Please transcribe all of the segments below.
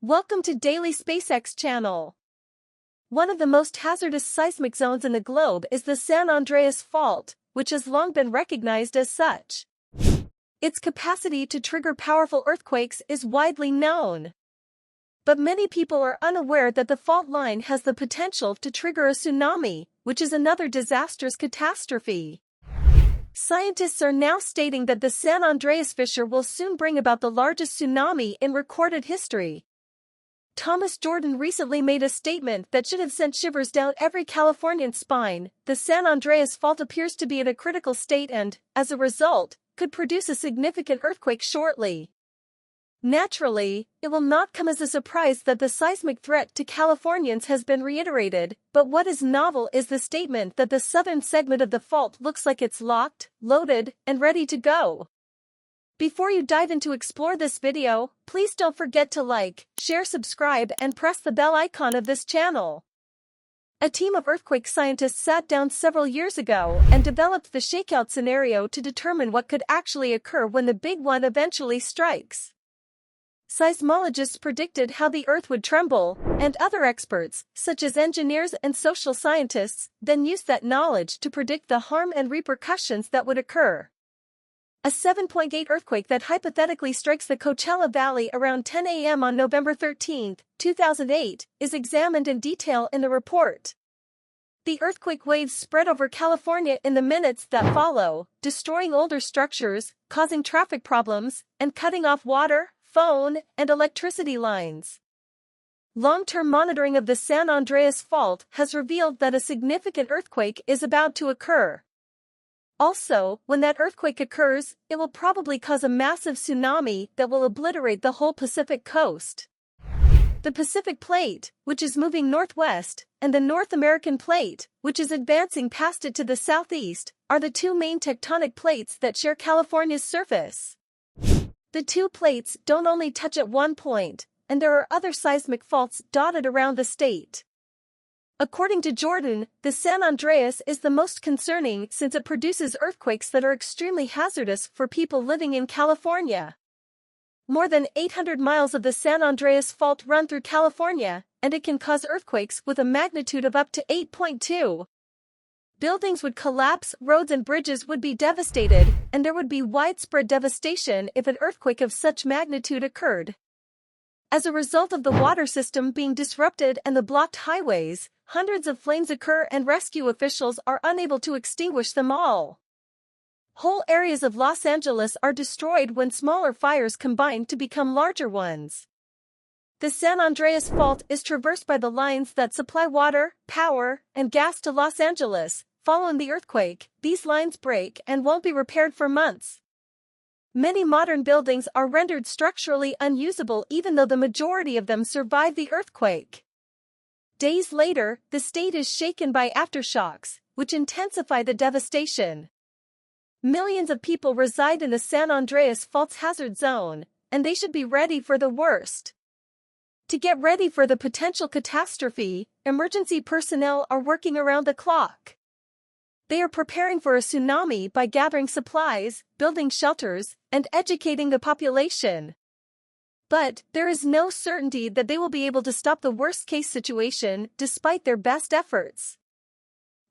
Welcome to Daily SpaceX channel. One of the most hazardous seismic zones in the globe is the San Andreas Fault, which has long been recognized as such. Its capacity to trigger powerful earthquakes is widely known. But many people are unaware that the fault line has the potential to trigger a tsunami, which is another disastrous catastrophe. Scientists are now stating that the San Andreas fissure will soon bring about the largest tsunami in recorded history. Thomas Jordan recently made a statement that should have sent shivers down every Californian's spine. The San Andreas Fault appears to be in a critical state and, as a result, could produce a significant earthquake shortly. Naturally, it will not come as a surprise that the seismic threat to Californians has been reiterated, but what is novel is the statement that the southern segment of the fault looks like it's locked, loaded, and ready to go. Before you dive in to explore this video, please don't forget to like, share, subscribe, and press the bell icon of this channel. A team of earthquake scientists sat down several years ago and developed the shakeout scenario to determine what could actually occur when the big one eventually strikes. Seismologists predicted how the Earth would tremble, and other experts, such as engineers and social scientists, then used that knowledge to predict the harm and repercussions that would occur. A 7.8 earthquake that hypothetically strikes the Coachella Valley around 10 a.m. on November 13, 2008, is examined in detail in the report. The earthquake waves spread over California in the minutes that follow, destroying older structures, causing traffic problems, and cutting off water, phone, and electricity lines. Long-term monitoring of the San Andreas Fault has revealed that a significant earthquake is about to occur. Also, when that earthquake occurs, it will probably cause a massive tsunami that will obliterate the whole Pacific coast. The Pacific Plate, which is moving northwest, and the North American Plate, which is advancing past it to the southeast, are the two main tectonic plates that share California's surface. The two plates don't only touch at one point, and there are other seismic faults dotted around the state. According to Jordan, the San Andreas is the most concerning since it produces earthquakes that are extremely hazardous for people living in California. More than 800 miles of the San Andreas Fault run through California, and it can cause earthquakes with a magnitude of up to 8.2. Buildings would collapse, roads and bridges would be devastated, and there would be widespread devastation if an earthquake of such magnitude occurred. As a result of the water system being disrupted and the blocked highways, hundreds of flames occur and rescue officials are unable to extinguish them all. Whole areas of Los Angeles are destroyed when smaller fires combine to become larger ones. The San Andreas Fault is traversed by the lines that supply water, power, and gas to Los Angeles. Following the earthquake, these lines break and won't be repaired for months. Many modern buildings are rendered structurally unusable even though the majority of them survived the earthquake. Days later, the state is shaken by aftershocks, which intensify the devastation. Millions of people reside in the San Andreas Fault's hazard zone, and they should be ready for the worst. To get ready for the potential catastrophe, emergency personnel are working around the clock. They are preparing for a tsunami by gathering supplies, building shelters, and educating the population. But there is no certainty that they will be able to stop the worst-case situation despite their best efforts.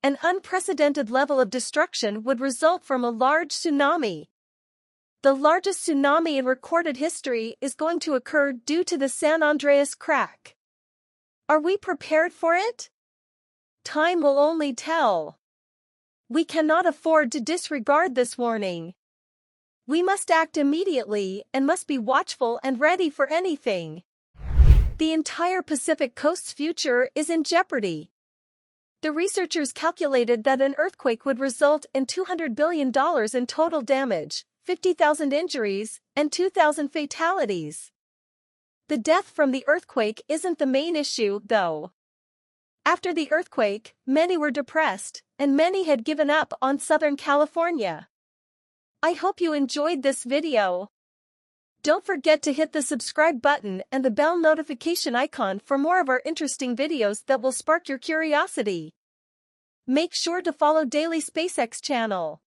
An unprecedented level of destruction would result from a large tsunami. The largest tsunami in recorded history is going to occur due to the San Andreas crack. Are we prepared for it? Time will only tell. We cannot afford to disregard this warning. We must act immediately and must be watchful and ready for anything. The entire Pacific coast's future is in jeopardy. The researchers calculated that an earthquake would result in $200 billion in total damage, 50,000 injuries, and 2,000 fatalities. The death from the earthquake isn't the main issue, though. After the earthquake, many were depressed, and many had given up on Southern California. I hope you enjoyed this video. Don't forget to hit the subscribe button and the bell notification icon for more of our interesting videos that will spark your curiosity. Make sure to follow Daily SpaceX channel.